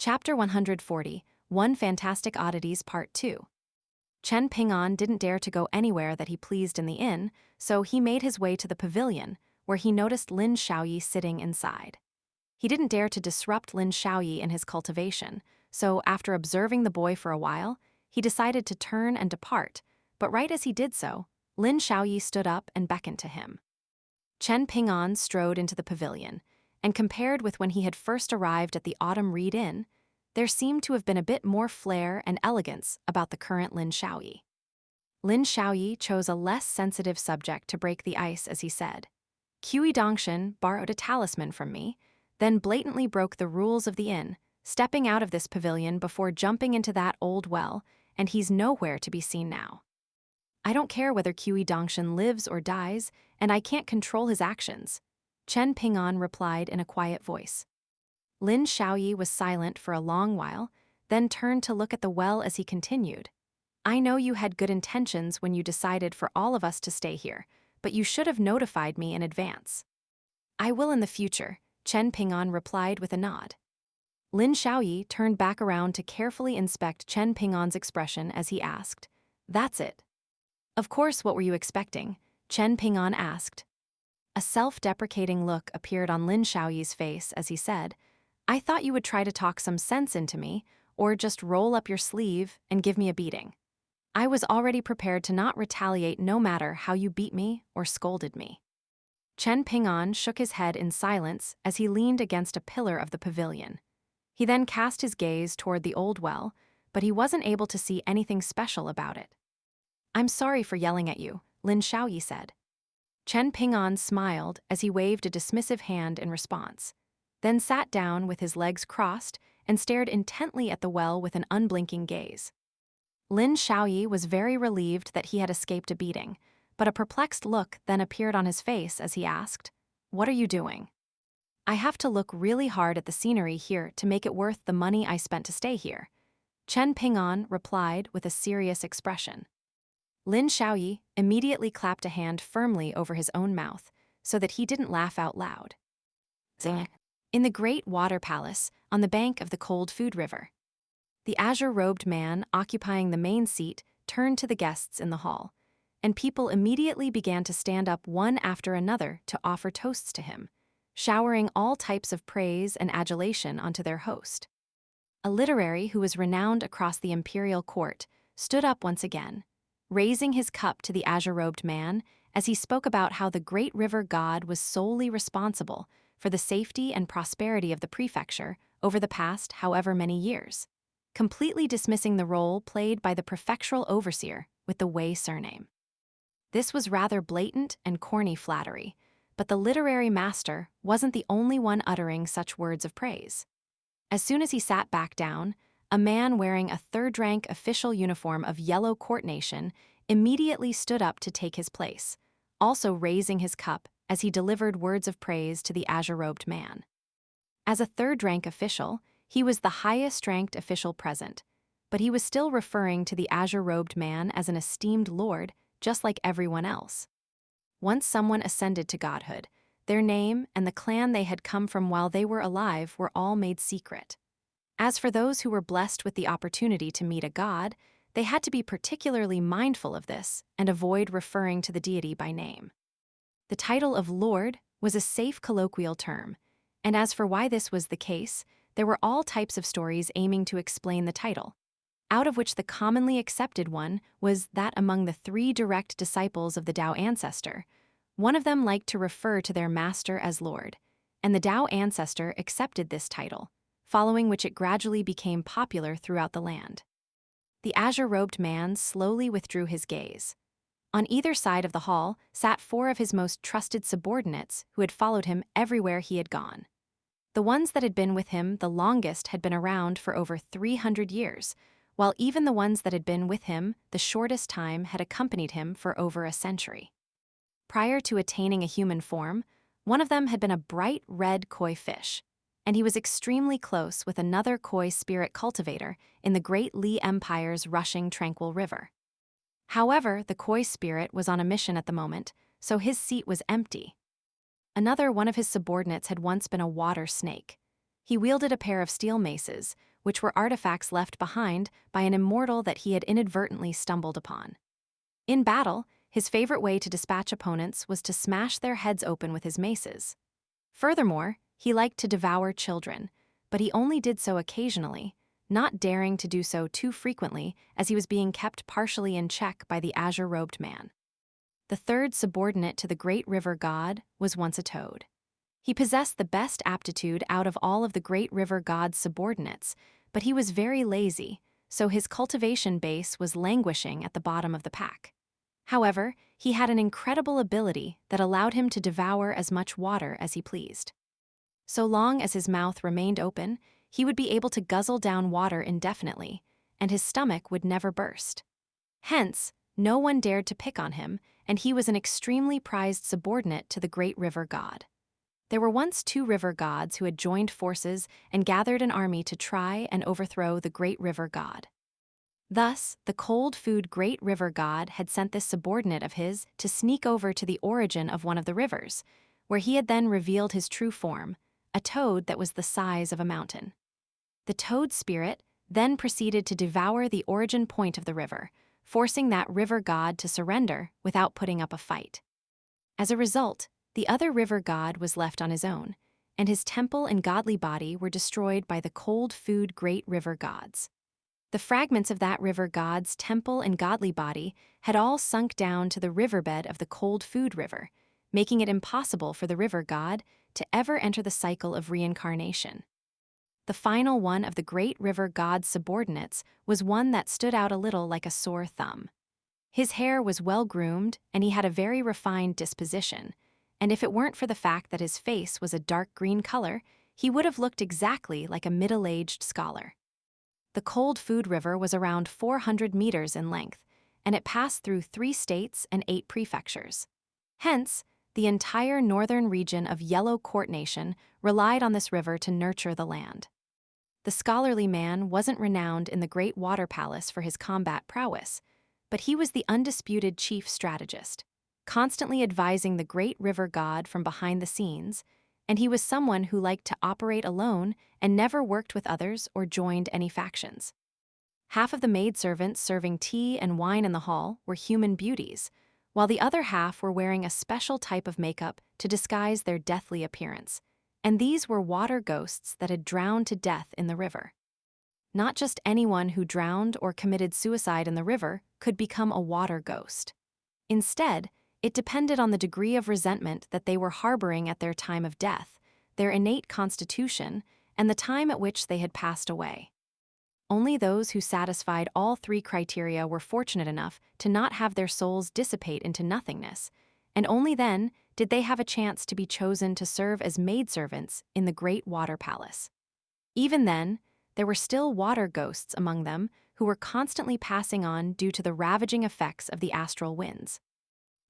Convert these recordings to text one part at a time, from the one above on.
Chapter 140, One Fantastic Oddities Part 2. Chen Ping'an didn't dare to go anywhere that he pleased in the inn, so he made his way to the pavilion, where he noticed Lin Xiaoyi sitting inside. He didn't dare to disrupt Lin Xiaoyi in his cultivation, so after observing the boy for a while, he decided to turn and depart, but right as he did so, Lin Xiaoyi stood up and beckoned to him. Chen Ping'an strode into the pavilion, and compared with when he had first arrived at the Autumn Reed Inn, there seemed to have been a bit more flair and elegance about the current Lin Xiaoyi. Lin Xiaoyi chose a less sensitive subject to break the ice as he said, "Qi Dongshan borrowed a talisman from me, then blatantly broke the rules of the inn, stepping out of this pavilion before jumping into that old well, and he's nowhere to be seen now. I don't care whether Qi Dongshan lives or dies, and I can't control his actions," Chen Ping'an replied in a quiet voice. Lin Xiaoyi was silent for a long while, then turned to look at the well as he continued. "I know you had good intentions when you decided for all of us to stay here, but you should have notified me in advance." "I will in the future," Chen Ping'an replied with a nod. Lin Xiaoyi turned back around to carefully inspect Chen Ping'an's expression as he asked, "That's it?" "Of course, what were you expecting?" Chen Ping'an asked. A self-deprecating look appeared on Lin Xiaoyi's face as he said, "I thought you would try to talk some sense into me, or just roll up your sleeve and give me a beating. I was already prepared to not retaliate no matter how you beat me or scolded me." Chen Ping'an shook his head in silence as he leaned against a pillar of the pavilion. He then cast his gaze toward the old well, but he wasn't able to see anything special about it. "I'm sorry for yelling at you," Lin Xiaoyi said. Chen Ping'an smiled as he waved a dismissive hand in response, then sat down with his legs crossed and stared intently at the well with an unblinking gaze. Lin Xiaoyi was very relieved that he had escaped a beating, but a perplexed look then appeared on his face as he asked, "What are you doing?" "I have to look really hard at the scenery here to make it worth the money I spent to stay here," Chen Ping'an replied with a serious expression. Lin Xiaoyi immediately clapped a hand firmly over his own mouth so that he didn't laugh out loud. In the great water palace on the bank of the cold food river, the azure-robed man occupying the main seat turned to the guests in the hall, and people immediately began to stand up one after another to offer toasts to him, showering all types of praise and adulation onto their host. A literary who was renowned across the imperial court stood up once again, raising his cup to the azure-robed man as he spoke about how the great river god was solely responsible for the safety and prosperity of the prefecture over the past however many years, completely dismissing the role played by the prefectural overseer with the Wei surname. This was rather blatant and corny flattery, but the literary master wasn't the only one uttering such words of praise. As soon as he sat back down, a man wearing a third-rank official uniform of yellow coordination immediately stood up to take his place, also raising his cup as he delivered words of praise to the azure-robed man. As a third-rank official, he was the highest-ranked official present, but he was still referring to the azure-robed man as an esteemed lord, just like everyone else. Once someone ascended to godhood, their name and the clan they had come from while they were alive were all made secret. As for those who were blessed with the opportunity to meet a god, they had to be particularly mindful of this and avoid referring to the deity by name. The title of Lord was a safe colloquial term, and as for why this was the case, there were all types of stories aiming to explain the title, out of which the commonly accepted one was that among the 3 direct disciples of the Tao ancestor, one of them liked to refer to their master as Lord, and the Tao ancestor accepted this title, following which it gradually became popular throughout the land. The azure-robed man slowly withdrew his gaze. On either side of the hall sat 4 of his most trusted subordinates who had followed him everywhere he had gone. The ones that had been with him the longest had been around for over 300 years, while even the ones that had been with him the shortest time had accompanied him for over a century. Prior to attaining a human form, one of them had been a bright red koi fish, and he was extremely close with another koi spirit cultivator in the great Li Empire's rushing tranquil river. However, the koi spirit was on a mission at the moment, so his seat was empty. Another one of his subordinates had once been a water snake. He wielded a pair of steel maces, which were artifacts left behind by an immortal that he had inadvertently stumbled upon. In battle, his favorite way to dispatch opponents was to smash their heads open with his maces. Furthermore, he liked to devour children, but he only did so occasionally, not daring to do so too frequently as he was being kept partially in check by the azure-robed man. The third subordinate to the great river god was once a toad. He possessed the best aptitude out of all of the great river god's subordinates, but he was very lazy, so his cultivation base was languishing at the bottom of the pack. However, he had an incredible ability that allowed him to devour as much water as he pleased. So long as his mouth remained open, he would be able to guzzle down water indefinitely, and his stomach would never burst. Hence, no one dared to pick on him, and he was an extremely prized subordinate to the great river god. There were once two river gods who had joined forces and gathered an army to try and overthrow the great river god. Thus, the cold food great river god had sent this subordinate of his to sneak over to the origin of one of the rivers, where he had then revealed his true form, a toad that was the size of a mountain. The toad spirit then proceeded to devour the origin point of the river, forcing that river god to surrender without putting up a fight. As a result, the other river god was left on his own, and his temple and godly body were destroyed by the cold food great river gods. The fragments of that river god's temple and godly body had all sunk down to the riverbed of the cold food river, making it impossible for the river god to ever enter the cycle of reincarnation. The final one of the great river god's subordinates was one that stood out a little like a sore thumb. His hair was well groomed, and he had a very refined disposition, and if it weren't for the fact that his face was a dark green color, he would have looked exactly like a middle-aged scholar. The cold food river was around 400 meters in length, and it passed through 3 states and 8 prefectures. Hence, the entire northern region of Yellow Court Nation relied on this river to nurture the land. The scholarly man wasn't renowned in the Great Water Palace for his combat prowess, but he was the undisputed chief strategist, constantly advising the great river god from behind the scenes, and he was someone who liked to operate alone and never worked with others or joined any factions. Half of the maidservants serving tea and wine in the hall were human beauties, while the other half were wearing a special type of makeup to disguise their deathly appearance, and these were water ghosts that had drowned to death in the river. Not just anyone who drowned or committed suicide in the river could become a water ghost. Instead, it depended on the degree of resentment that they were harboring at their time of death, their innate constitution, and the time at which they had passed away. Only those who satisfied all 3 criteria were fortunate enough to not have their souls dissipate into nothingness, and only then did they have a chance to be chosen to serve as maidservants in the Great Water Palace. Even then, there were still water ghosts among them who were constantly passing on due to the ravaging effects of the astral winds.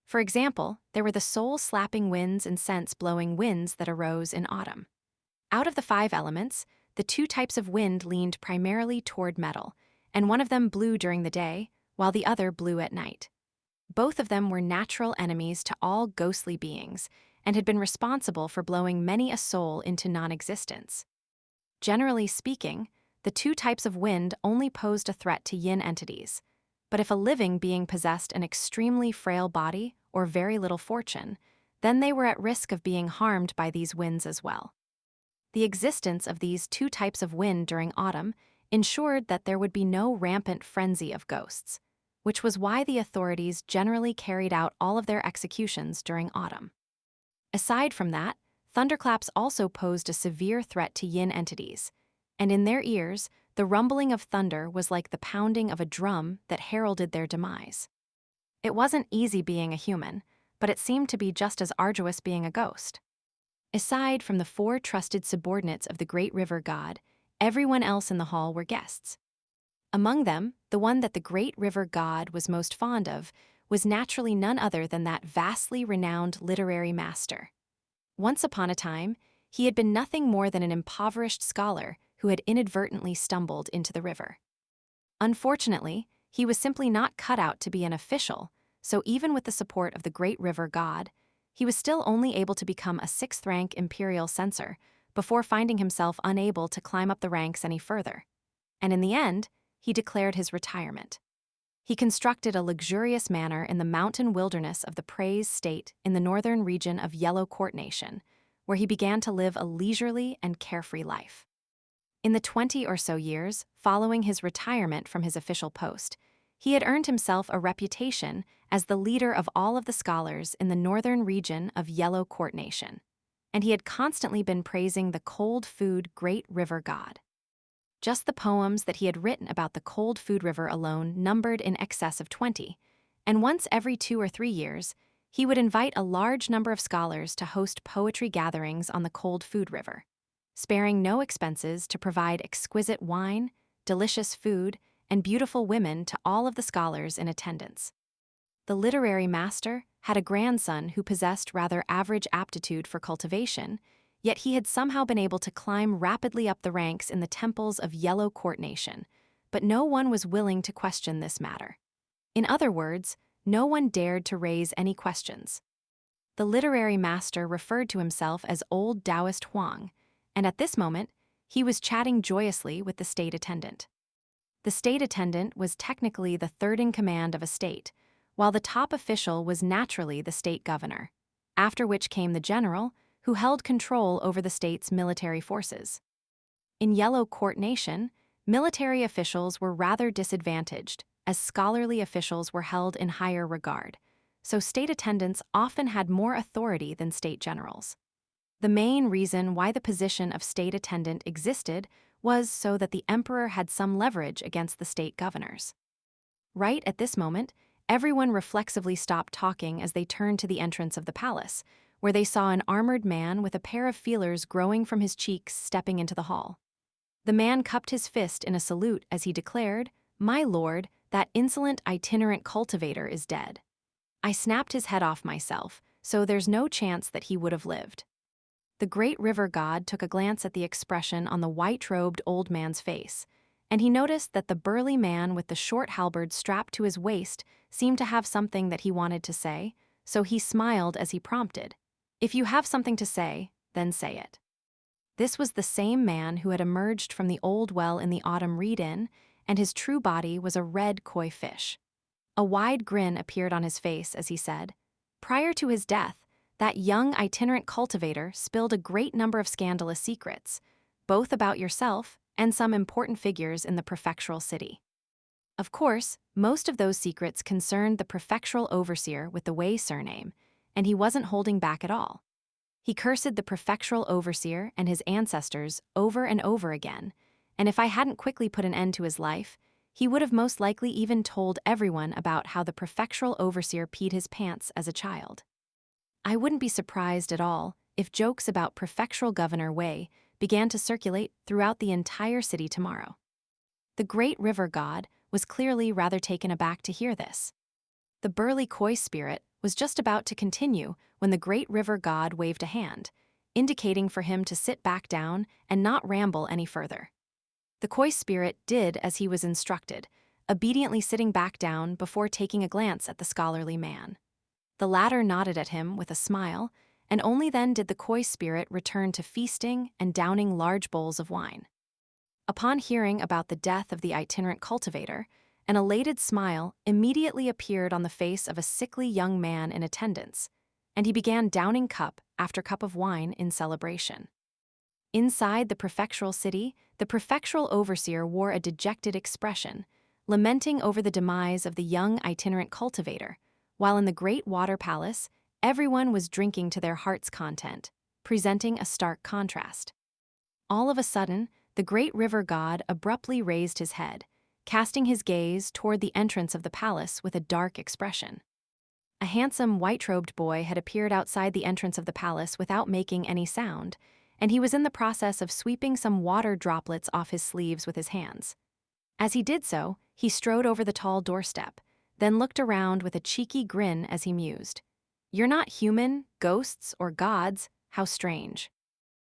For example, there were the soul-slapping winds and sense-blowing winds that arose in autumn. Out of the 5 elements, the 2 types of wind leaned primarily toward metal, and one of them blew during the day, while the other blew at night. Both of them were natural enemies to all ghostly beings, and had been responsible for blowing many a soul into non-existence. Generally speaking, the 2 types of wind only posed a threat to yin entities, but if a living being possessed an extremely frail body or very little fortune, then they were at risk of being harmed by these winds as well. The existence of these 2 types of wind during autumn ensured that there would be no rampant frenzy of ghosts, which was why the authorities generally carried out all of their executions during autumn. Aside from that, thunderclaps also posed a severe threat to yin entities, and in their ears, the rumbling of thunder was like the pounding of a drum that heralded their demise. It wasn't easy being a human, but it seemed to be just as arduous being a ghost. Aside from the 4 trusted subordinates of the great river god, everyone else in the hall were guests. Among them, the one that the great river god was most fond of was naturally none other than that vastly renowned literary master. Once upon a time, he had been nothing more than an impoverished scholar who had inadvertently stumbled into the river. Unfortunately, he was simply not cut out to be an official, so even with the support of the great river god, he was still only able to become a 6th-rank imperial censor before finding himself unable to climb up the ranks any further. and in the end, he declared his retirement. He constructed a luxurious manor in the mountain wilderness of the Praise State in the northern region of Yellow Court Nation, where he began to live a leisurely and carefree life. In the 20 or so years following his retirement from his official post, he had earned himself a reputation as the leader of all of the scholars in the northern region of Yellow Court Nation, and he had constantly been praising the cold food great river god. Just the poems that he had written about the cold food river alone numbered in excess of 20, and once every 2 or 3 years, he would invite a large number of scholars to host poetry gatherings on the cold food river, sparing no expenses to provide exquisite wine, delicious food, and beautiful women to all of the scholars in attendance. The literary master had a grandson who possessed rather average aptitude for cultivation, yet he had somehow been able to climb rapidly up the ranks in the temples of Yellow Court Nation, but no one was willing to question this matter. In other words, no one dared to raise any questions. The literary master referred to himself as Old Taoist Huang, and at this moment, he was chatting joyously with the state attendant. The state attendant was technically the third in command of a state, while the top official was naturally the state governor, after which came the general, who held control over the state's military forces. In Yellow Court Nation, military officials were rather disadvantaged, as scholarly officials were held in higher regard, so state attendants often had more authority than state generals. The main reason why the position of state attendant existed was so that the emperor had some leverage against the state governors. Right at this moment, everyone reflexively stopped talking as they turned to the entrance of the palace, where they saw an armored man with a pair of feelers growing from his cheeks stepping into the hall. The man cupped his fist in a salute as he declared, "My lord, that insolent itinerant cultivator is dead. I snapped his head off myself, so there's no chance that he would have lived." The great river god took a glance at the expression on the white-robed old man's face, and he noticed that the burly man with the short halberd strapped to his waist seemed to have something that he wanted to say, so he smiled as he prompted, "If you have something to say, then say it." This was the same man who had emerged from the old well in the autumn reed-in, and his true body was a red koi fish. A wide grin appeared on his face as he said, "Prior to his death, that young itinerant cultivator spilled a great number of scandalous secrets, both about yourself and some important figures in the prefectural city. Of course, most of those secrets concerned the prefectural overseer with the Wei surname, and he wasn't holding back at all. He cursed the prefectural overseer and his ancestors over and over again, and if I hadn't quickly put an end to his life, he would have most likely even told everyone about how the prefectural overseer peed his pants as a child. I wouldn't be surprised at all if jokes about prefectural governor Wei began to circulate throughout the entire city tomorrow." The great river god was clearly rather taken aback to hear this. The burly koi spirit was just about to continue when the great river god waved a hand, indicating for him to sit back down and not ramble any further. The koi spirit did as he was instructed, obediently sitting back down before taking a glance at the scholarly man. The latter nodded at him with a smile, and only then did the koi spirit return to feasting and downing large bowls of wine. Upon hearing about the death of the itinerant cultivator, an elated smile immediately appeared on the face of a sickly young man in attendance, and he began downing cup after cup of wine in celebration. Inside the prefectural city, the prefectural overseer wore a dejected expression, lamenting over the demise of the young itinerant cultivator, while in the great water palace, everyone was drinking to their heart's content, presenting a stark contrast. All of a sudden, the great river god abruptly raised his head, casting his gaze toward the entrance of the palace with a dark expression. A handsome white-robed boy had appeared outside the entrance of the palace without making any sound, and he was in the process of sweeping some water droplets off his sleeves with his hands. As he did so, he strode over the tall doorstep, then looked around with a cheeky grin as he mused, "You're not human, ghosts, or gods, how strange."